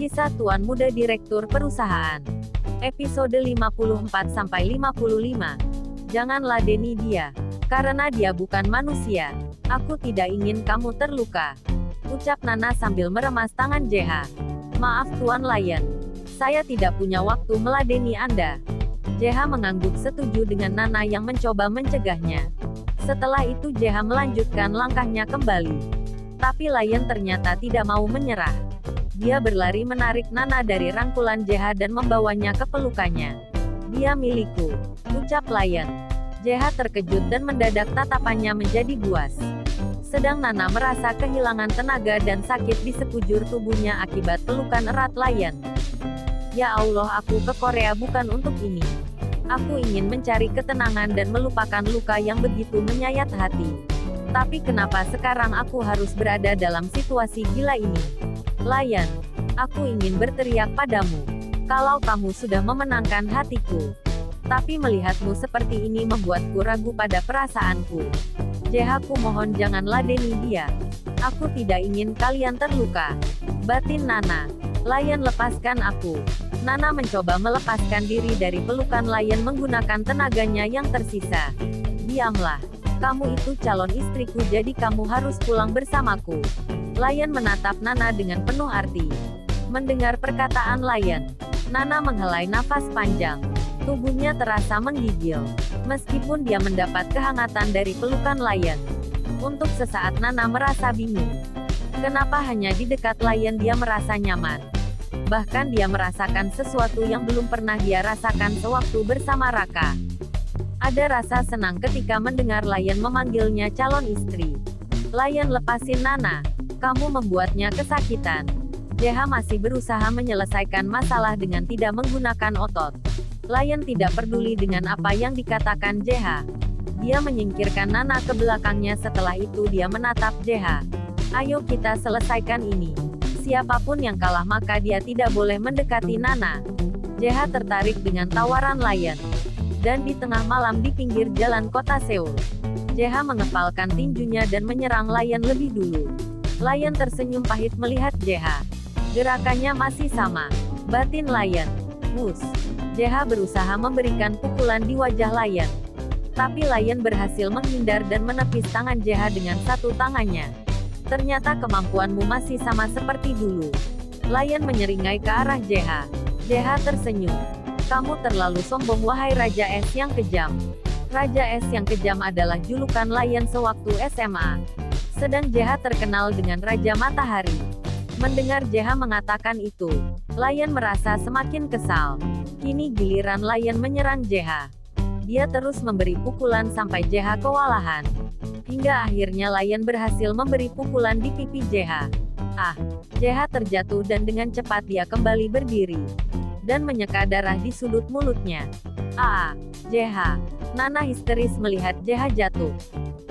Kisah Tuan Muda Direktur Perusahaan. Episode 54-55. Jangan ladeni dia. Karena dia bukan manusia. Aku tidak ingin kamu terluka. Ucap Nana sambil meremas tangan JH. Maaf Tuan Lion. Saya tidak punya waktu meladeni Anda. JH mengangguk setuju dengan Nana yang mencoba mencegahnya. Setelah itu JH melanjutkan langkahnya kembali. Tapi Lion ternyata tidak mau menyerah. Dia berlari menarik Nana dari rangkulan JH dan membawanya ke pelukannya. Dia milikku, ucap Lion. JH terkejut dan mendadak tatapannya menjadi buas. Sedang Nana merasa kehilangan tenaga dan sakit di sekujur tubuhnya akibat pelukan erat Lion. Ya Allah, aku ke Korea bukan untuk ini. Aku ingin mencari ketenangan dan melupakan luka yang begitu menyayat hati. Tapi kenapa sekarang aku harus berada dalam situasi gila ini? Lion, aku ingin berteriak padamu. Kalau kamu sudah memenangkan hatiku. Tapi melihatmu seperti ini membuatku ragu pada perasaanku. JH, ku mohon jangan ladeni dia. Aku tidak ingin kalian terluka. Batin Nana. Lion, lepaskan aku. Nana mencoba melepaskan diri dari pelukan Lion menggunakan tenaganya yang tersisa. Diamlah. Kamu itu calon istriku, jadi kamu harus pulang bersamaku. Lion menatap Nana dengan penuh arti. Mendengar perkataan Lion, Nana menghela nafas panjang. Tubuhnya terasa menggigil. Meskipun dia mendapat kehangatan dari pelukan Lion. Untuk sesaat Nana merasa bingung. Kenapa hanya di dekat Lion dia merasa nyaman? Bahkan dia merasakan sesuatu yang belum pernah dia rasakan sewaktu bersama Raka. Ada rasa senang ketika mendengar Lion memanggilnya calon istri. Lion, lepasin Nana. Kamu membuatnya kesakitan. JH masih berusaha menyelesaikan masalah dengan tidak menggunakan otot. Lion tidak peduli dengan apa yang dikatakan JH. Dia menyingkirkan Nana ke belakangnya, setelah itu dia menatap JH. Ayo kita selesaikan ini. Siapapun yang kalah maka dia tidak boleh mendekati Nana. JH tertarik dengan tawaran Lion. Dan di tengah malam di pinggir jalan kota Seoul, JH mengepalkan tinjunya dan menyerang Lion lebih dulu. Lion tersenyum pahit melihat JH. Gerakannya masih sama. Batin Lion. Wus. JH berusaha memberikan pukulan di wajah Lion. Tapi Lion berhasil menghindar dan menepis tangan JH dengan satu tangannya. Ternyata kemampuanmu masih sama seperti dulu. Lion menyeringai ke arah JH. JH tersenyum. Kamu terlalu sombong wahai Raja Es yang kejam. Raja Es yang kejam adalah julukan Lion sewaktu SMA. Sedang JH terkenal dengan Raja Matahari. Mendengar JH mengatakan itu, Lion merasa semakin kesal. Kini giliran Lion menyerang JH. Dia terus memberi pukulan sampai JH kewalahan. Hingga akhirnya Lion berhasil memberi pukulan di pipi JH. JH terjatuh dan dengan cepat dia kembali berdiri. Dan menyeka darah di sudut mulutnya. JH. Nana histeris melihat JH jatuh.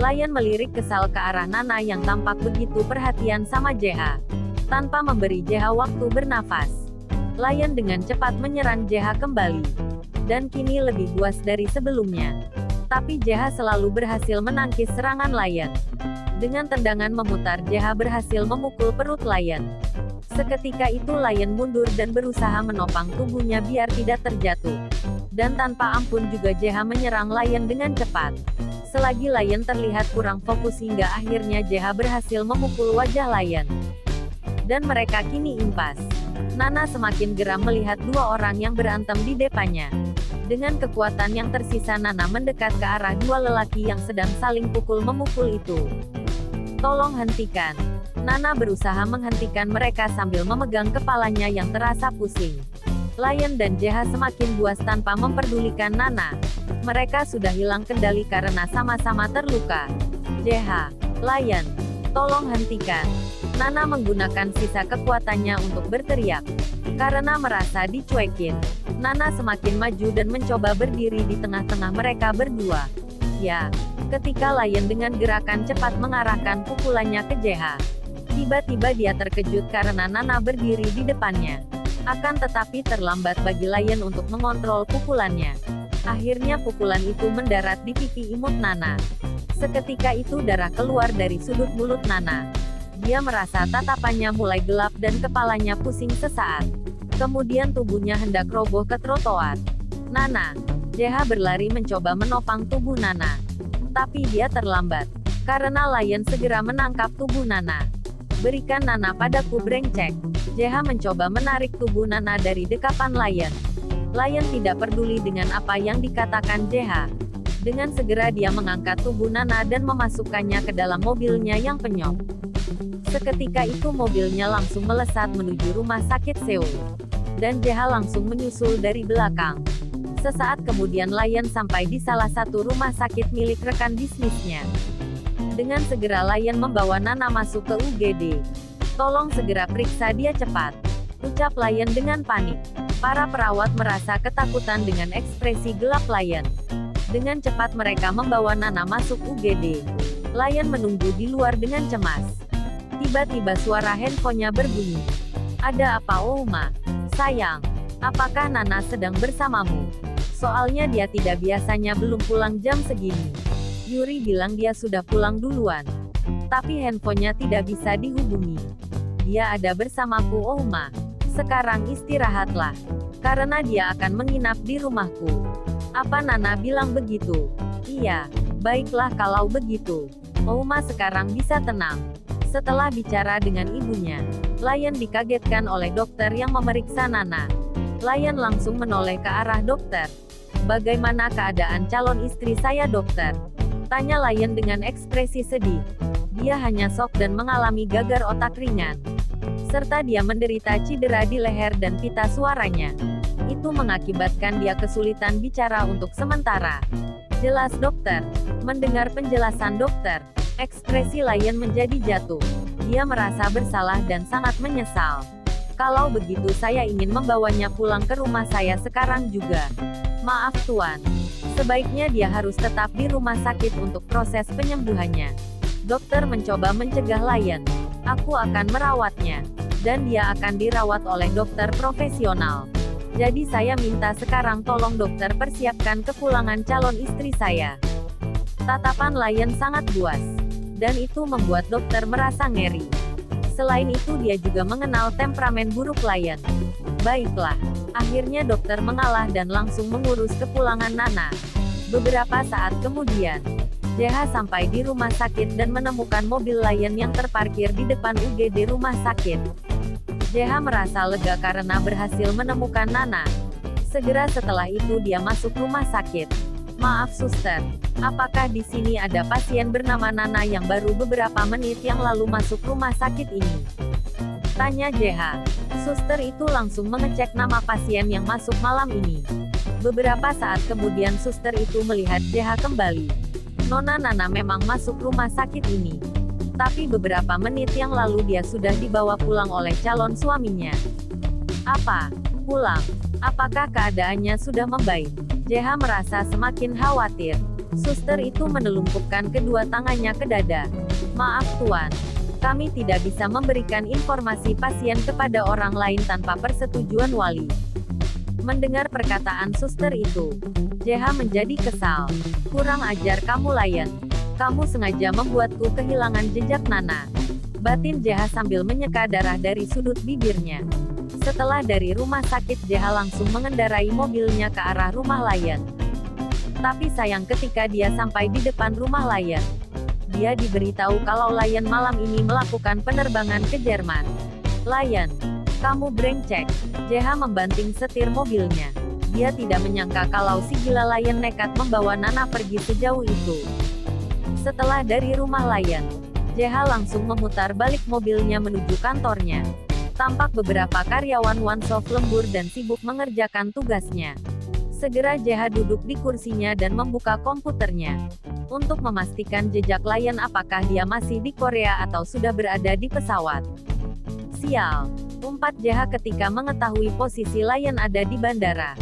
Lion melirik kesal ke arah Nana yang tampak begitu perhatian sama JH. Tanpa memberi JH waktu bernafas. Lion dengan cepat menyerang JH kembali. Dan kini lebih buas dari sebelumnya. Tapi JH selalu berhasil menangkis serangan Lion. Dengan tendangan memutar JH berhasil memukul perut Lion. Seketika itu Lion mundur dan berusaha menopang tubuhnya biar tidak terjatuh. Dan tanpa ampun juga JH menyerang Lion dengan cepat. Selagi Lion terlihat kurang fokus hingga akhirnya JH berhasil memukul wajah Lion. Dan mereka kini impas. Nana semakin geram melihat dua orang yang berantem di depannya. Dengan kekuatan yang tersisa Nana mendekat ke arah dua lelaki yang sedang saling pukul-memukul itu. Tolong hentikan. Nana berusaha menghentikan mereka sambil memegang kepalanya yang terasa pusing. Lion dan JH semakin buas tanpa memperdulikan Nana. Mereka sudah hilang kendali karena sama-sama terluka. JH, Lion, tolong hentikan. Nana menggunakan sisa kekuatannya untuk berteriak. Karena merasa dicuekin, Nana semakin maju dan mencoba berdiri di tengah-tengah mereka berdua. Ketika Lion dengan gerakan cepat mengarahkan pukulannya ke JH. Tiba-tiba dia terkejut karena Nana berdiri di depannya. Akan tetapi terlambat bagi Lion untuk mengontrol pukulannya. Akhirnya pukulan itu mendarat di pipi imut Nana. Seketika itu darah keluar dari sudut mulut Nana. Dia merasa tatapannya mulai gelap dan kepalanya pusing sesaat. Kemudian tubuhnya hendak roboh ke trotoar. Nana. JH berlari mencoba menopang tubuh Nana. Tapi dia terlambat. Karena Lion segera menangkap tubuh Nana. Berikan Nana padaku, brengsek. JH mencoba menarik tubuh Nana dari dekapan Lion. Lion tidak peduli dengan apa yang dikatakan JH. Dengan segera dia mengangkat tubuh Nana dan memasukkannya ke dalam mobilnya yang penyok. Seketika itu mobilnya langsung melesat menuju rumah sakit Seoul. Dan JH langsung menyusul dari belakang. Sesaat kemudian Lion sampai di salah satu rumah sakit milik rekan bisnisnya. Dengan segera Lion membawa Nana masuk ke UGD. Tolong segera periksa dia cepat, ucap Lion dengan panik. Para perawat merasa ketakutan dengan ekspresi gelap Lion. Dengan cepat mereka membawa Nana masuk UGD. Lion menunggu di luar dengan cemas. Tiba-tiba suara handphonenya berbunyi. Ada apa, Ouma? Sayang, apakah Nana sedang bersamamu? Soalnya dia tidak biasanya belum pulang jam segini. Yuri bilang dia sudah pulang duluan. Tapi handphonenya tidak bisa dihubungi. Dia ada bersamaku, Ouma. Sekarang istirahatlah. Karena dia akan menginap di rumahku. Apa Nana bilang begitu? Iya, baiklah kalau begitu. Ouma sekarang bisa tenang. Setelah bicara dengan ibunya, Lion dikagetkan oleh dokter yang memeriksa Nana. Lion langsung menoleh ke arah dokter. Bagaimana keadaan calon istri saya, dokter? Tanya Lion dengan ekspresi sedih. Dia hanya shock dan mengalami gagar otak ringan. Serta dia menderita cedera di leher dan pita suaranya. Itu mengakibatkan dia kesulitan bicara untuk sementara. Jelas, dokter. Mendengar penjelasan dokter, ekspresi Lion menjadi jatuh. Dia merasa bersalah dan sangat menyesal. Kalau begitu saya ingin membawanya pulang ke rumah saya sekarang juga. Maaf Tuan. Sebaiknya dia harus tetap di rumah sakit untuk proses penyembuhannya. Dokter mencoba mencegah Lion. Aku akan merawatnya. Dan dia akan dirawat oleh dokter profesional. Jadi saya minta sekarang tolong dokter persiapkan kepulangan calon istri saya. Tatapan Lion sangat buas. Dan itu membuat dokter merasa ngeri. Selain itu dia juga mengenal temperamen buruk Lion. Baiklah. Akhirnya dokter mengalah dan langsung mengurus kepulangan Nana. Beberapa saat kemudian, JH sampai di rumah sakit dan menemukan mobil Lion yang terparkir di depan UGD rumah sakit. JH merasa lega karena berhasil menemukan Nana. Segera setelah itu dia masuk rumah sakit. Maaf suster, apakah di sini ada pasien bernama Nana yang baru beberapa menit yang lalu masuk rumah sakit ini? Tanya JH. Suster itu langsung mengecek nama pasien yang masuk malam ini. Beberapa saat kemudian suster itu melihat JH kembali. Nona Nana memang masuk rumah sakit ini. Tapi beberapa menit yang lalu dia sudah dibawa pulang oleh calon suaminya. Apa? Pulang? Apakah keadaannya sudah membaik? JH merasa semakin khawatir. Suster itu menelungkupkan kedua tangannya ke dada. Maaf Tuan. Kami tidak bisa memberikan informasi pasien kepada orang lain tanpa persetujuan wali. Mendengar perkataan suster itu, JH menjadi kesal. Kurang ajar kamu Lion. Kamu sengaja membuatku kehilangan jejak Nana. Batin JH sambil menyeka darah dari sudut bibirnya. Setelah dari rumah sakit JH langsung mengendarai mobilnya ke arah rumah Lion. Tapi sayang ketika dia sampai di depan rumah Lion, dia diberitahu kalau Lion malam ini melakukan penerbangan ke Jerman. Lion, kamu brengsek. JH membanting setir mobilnya. Dia tidak menyangka kalau si gila Lion nekat membawa Nana pergi sejauh itu. Setelah dari rumah Lion, JH langsung memutar balik mobilnya menuju kantornya. Tampak beberapa karyawan one-shop lembur dan sibuk mengerjakan tugasnya. Segera JH duduk di kursinya dan membuka komputernya. Untuk memastikan jejak Lion apakah dia masih di Korea atau sudah berada di pesawat. Sial, umpat JH ketika mengetahui posisi Lion ada di bandara.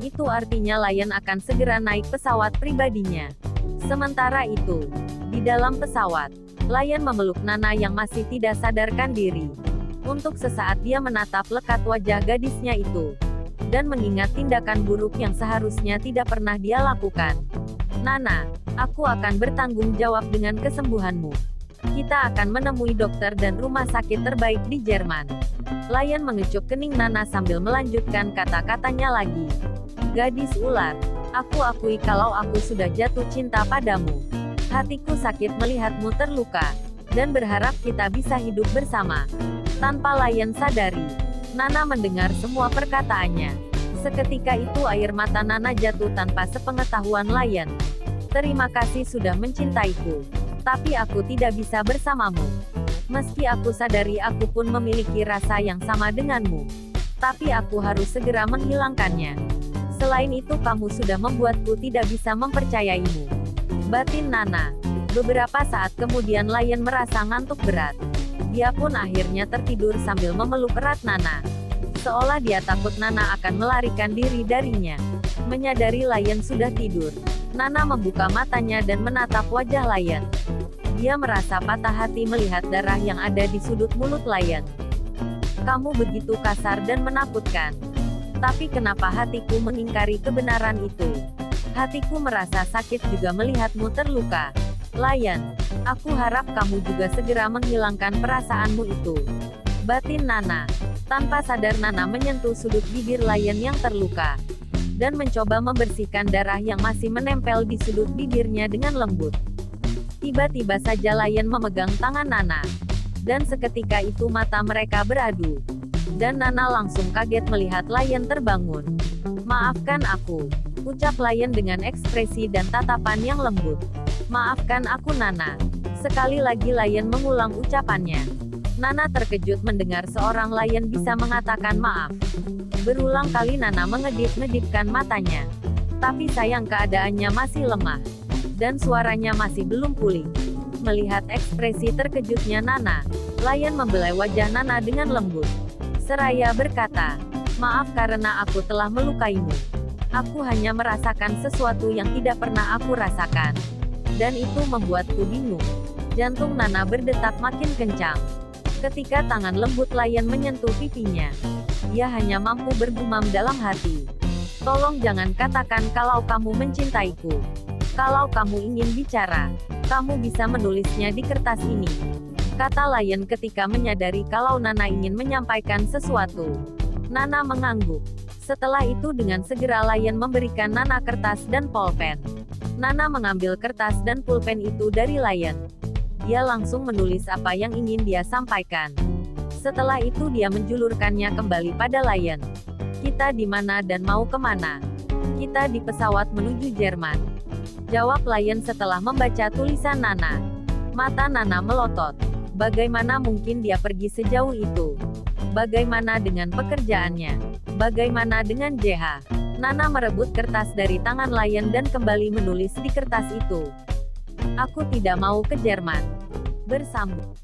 Itu artinya Lion akan segera naik pesawat pribadinya. Sementara itu, di dalam pesawat, Lion memeluk Nana yang masih tidak sadarkan diri. Untuk sesaat dia menatap lekat wajah gadisnya itu. Dan mengingat tindakan buruk yang seharusnya tidak pernah dia lakukan. Nana, aku akan bertanggung jawab dengan kesembuhanmu. Kita akan menemui dokter dan rumah sakit terbaik di Jerman. Lion mengecup kening Nana sambil melanjutkan kata-katanya lagi. Gadis ular, aku akui kalau aku sudah jatuh cinta padamu. Hatiku sakit melihatmu terluka, dan berharap kita bisa hidup bersama. Tanpa Lion sadari, Nana mendengar semua perkataannya. Seketika itu air mata Nana jatuh tanpa sepengetahuan Lion. Terima kasih sudah mencintaiku. Tapi aku tidak bisa bersamamu. Meski aku sadari aku pun memiliki rasa yang sama denganmu. Tapi aku harus segera menghilangkannya. Selain itu kamu sudah membuatku tidak bisa mempercayaimu. Batin Nana. Beberapa saat kemudian Lion merasa ngantuk berat. Dia pun akhirnya tertidur sambil memeluk erat Nana. Seolah dia takut Nana akan melarikan diri darinya. Menyadari Lion sudah tidur, Nana membuka matanya dan menatap wajah Lion. Dia merasa patah hati melihat darah yang ada di sudut mulut Lion. Kamu begitu kasar dan menakutkan. Tapi kenapa hatiku mengingkari kebenaran itu? Hatiku merasa sakit juga melihatmu terluka. Lion, aku harap kamu juga segera menghilangkan perasaanmu itu. Batin Nana. Tanpa sadar Nana menyentuh sudut bibir Lion yang terluka. Dan mencoba membersihkan darah yang masih menempel di sudut bibirnya dengan lembut. Tiba-tiba saja Lion memegang tangan Nana. Dan seketika itu mata mereka beradu. Dan Nana langsung kaget melihat Lion terbangun. Maafkan aku, ucap Lion dengan ekspresi dan tatapan yang lembut. Maafkan aku Nana. Sekali lagi Lion mengulang ucapannya. Nana terkejut mendengar seorang Lion bisa mengatakan maaf. Berulang kali Nana mengedip-ngedipkan matanya. Tapi sayang keadaannya masih lemah. Dan suaranya masih belum pulih. Melihat ekspresi terkejutnya Nana, Lion membelai wajah Nana dengan lembut. Seraya berkata, maaf karena aku telah melukaimu. Aku hanya merasakan sesuatu yang tidak pernah aku rasakan. Dan itu membuatku bingung. Jantung Nana berdetak makin kencang. Ketika tangan lembut Lion menyentuh pipinya, dia hanya mampu bergumam dalam hati. Tolong jangan katakan kalau kamu mencintaiku. Kalau kamu ingin bicara, kamu bisa menulisnya di kertas ini. Kata Lion ketika menyadari kalau Nana ingin menyampaikan sesuatu. Nana mengangguk. Setelah itu dengan segera Lion memberikan Nana kertas dan pulpen. Nana mengambil kertas dan pulpen itu dari Lion. Dia langsung menulis apa yang ingin dia sampaikan. Setelah itu dia menjulurkannya kembali pada Lion. Kita di mana dan mau kemana? Kita di pesawat menuju Jerman. Jawab Lion setelah membaca tulisan Nana. Mata Nana melotot. Bagaimana mungkin dia pergi sejauh itu? Bagaimana dengan pekerjaannya? Bagaimana dengan JH? Nana merebut kertas dari tangan Lion dan kembali menulis di kertas itu. Aku tidak mau ke Jerman. Bersambung.